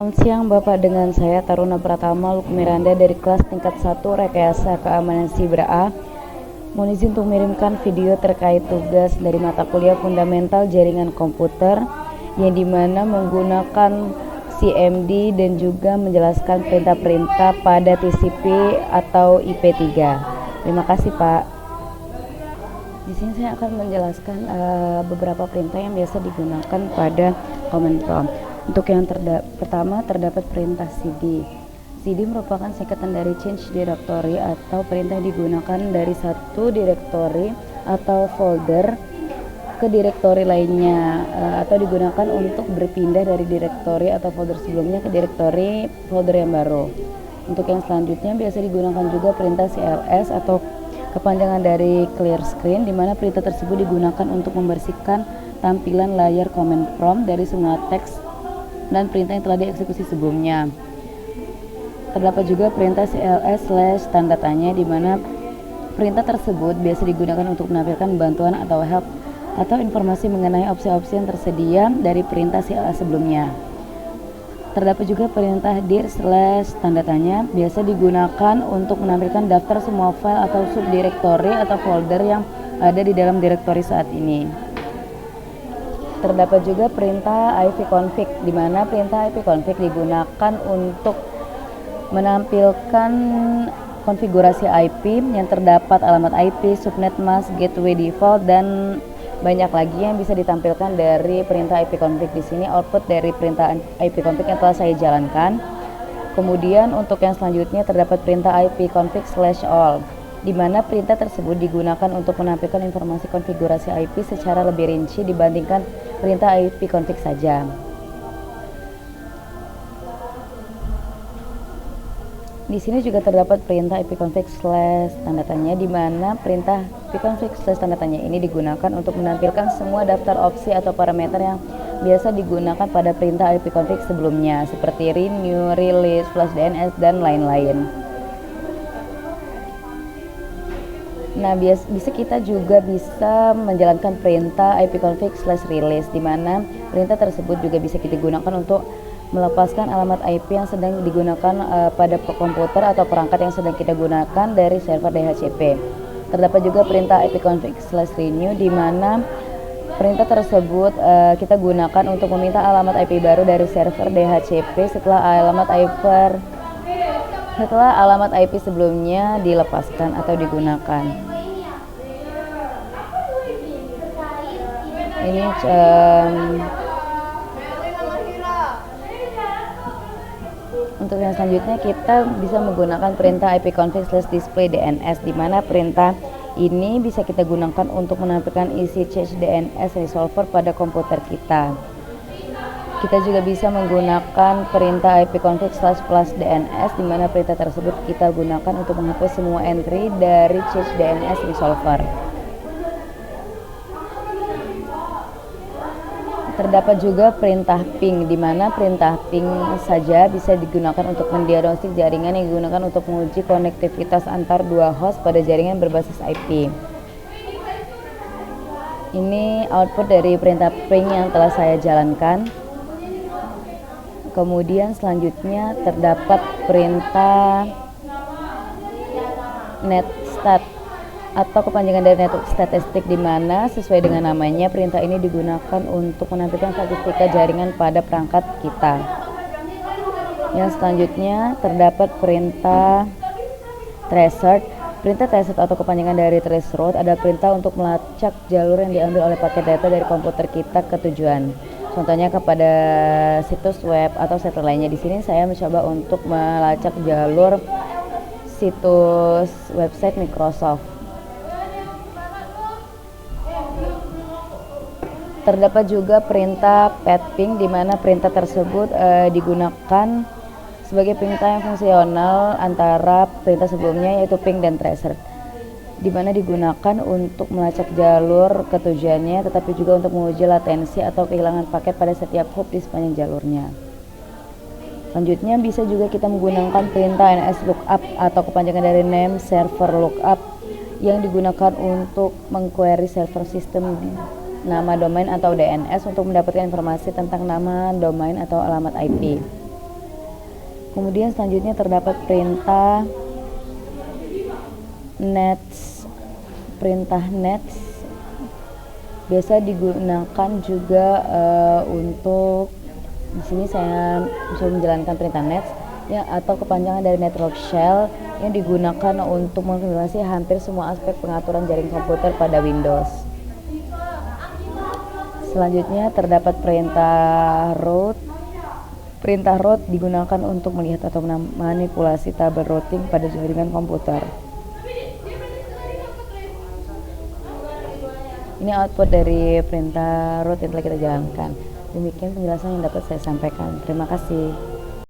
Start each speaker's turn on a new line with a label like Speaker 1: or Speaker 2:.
Speaker 1: Selamat siang Bapak, dengan saya Taruna Pratama Lukmiranda dari kelas tingkat 1 Rekayasa Keamanan Siber A. Mohon izin untuk mengirimkan video terkait tugas dari mata kuliah Fundamental Jaringan Komputer yang dimana menggunakan CMD dan juga menjelaskan perintah-perintah pada TCP atau IP3. Terima kasih Pak. Di sini saya akan menjelaskan beberapa perintah yang biasa digunakan pada command prompt. Untuk yang pertama terdapat perintah CD. CD merupakan singkatan dari change directory atau perintah digunakan dari satu direktori atau folder ke direktori lainnya atau digunakan untuk berpindah dari direktori atau folder sebelumnya ke direktori folder yang baru. Untuk yang selanjutnya biasa digunakan juga perintah CLS atau kepanjangan dari clear screen, di mana perintah tersebut digunakan untuk membersihkan tampilan layar command prompt dari semua teks dan perintah yang telah dieksekusi sebelumnya. Terdapat juga perintah CLS/tanda tanya, di mana perintah tersebut biasa digunakan untuk menampilkan bantuan atau help atau informasi mengenai opsi-opsi yang tersedia dari perintah CLS sebelumnya. Terdapat juga perintah dir/tanda tanya, biasa digunakan untuk menampilkan daftar semua file atau subdirektori atau folder yang ada di dalam direktori saat ini. Terdapat juga perintah ipconfig, di mana perintah ipconfig digunakan untuk menampilkan konfigurasi IP yang terdapat alamat IP, subnet mask, gateway default, dan banyak lagi yang bisa ditampilkan dari perintah ipconfig. Di sini output dari perintah ipconfig yang telah saya jalankan. Kemudian untuk yang selanjutnya terdapat perintah ipconfig/all, di mana perintah tersebut digunakan untuk menampilkan informasi konfigurasi IP secara lebih rinci dibandingkan perintah ipconfig saja. Di sini juga terdapat perintah ipconfig/tanda tanya, di mana perintah ipconfig/tanda tanya ini digunakan untuk menampilkan semua daftar opsi atau parameter yang biasa digunakan pada perintah ipconfig sebelumnya, seperti renew, release, flash DNS, dan lain-lain. Nah, kita juga bisa menjalankan perintah ipconfig/release, di mana perintah tersebut juga bisa kita gunakan untuk melepaskan alamat IP yang sedang digunakan pada komputer atau perangkat yang sedang kita gunakan dari server DHCP. Terdapat juga perintah ipconfig/renew, di mana perintah tersebut kita gunakan untuk meminta alamat IP baru dari server DHCP setelah alamat IP sebelumnya dilepaskan atau digunakan. Ini untuk yang selanjutnya kita bisa menggunakan perintah ipconfig/display DNS, di mana perintah ini bisa kita gunakan untuk menampilkan isi cache DNS resolver pada komputer kita. Kita juga bisa menggunakan perintah ipconfig/plus DNS, di mana perintah tersebut kita gunakan untuk menghapus semua entry dari cache DNS resolver. Terdapat juga perintah ping, di mana perintah ping saja bisa digunakan untuk mendiagnostik jaringan yang digunakan untuk menguji konektivitas antar dua host pada jaringan berbasis IP. Ini output dari perintah ping yang telah saya jalankan. Kemudian selanjutnya terdapat perintah netstat atau kepanjangan dari network statistik, di mana sesuai dengan namanya perintah ini digunakan untuk menampilkan statistika jaringan pada perangkat kita. Yang selanjutnya terdapat perintah traceroute. Perintah traceroute atau kepanjangan dari traceroute adalah perintah untuk melacak jalur yang diambil oleh paket data dari komputer kita ke tujuan. Contohnya kepada situs web atau server lainnya. Di sini saya mencoba untuk melacak jalur situs website Microsoft. Terdapat juga perintah pathping, di mana perintah tersebut digunakan sebagai perintah yang fungsional antara perintah sebelumnya, yaitu ping dan tracer, di mana digunakan untuk melacak jalur ke tujuannya, tetapi juga untuk menguji latensi atau kehilangan paket pada setiap hop di sepanjang jalurnya. Selanjutnya bisa juga kita menggunakan perintah nslookup atau kepanjangan dari name server lookup, yang digunakan untuk mengquery server sistem nama domain atau DNS untuk mendapatkan informasi tentang nama domain atau alamat IP. Kemudian selanjutnya terdapat perintah nets. Perintah nets biasa digunakan juga untuk di sini saya bisa menjalankan perintah nets ya, atau kepanjangan dari network shell yang digunakan untuk mengimplementasi hampir semua aspek pengaturan jaring komputer pada Windows. Selanjutnya terdapat perintah root. Perintah root digunakan untuk melihat atau memanipulasi tabel routing pada jaringan komputer. Ini output dari perintah root yang telah kita jalankan. Demikian penjelasan yang dapat saya sampaikan. Terima kasih.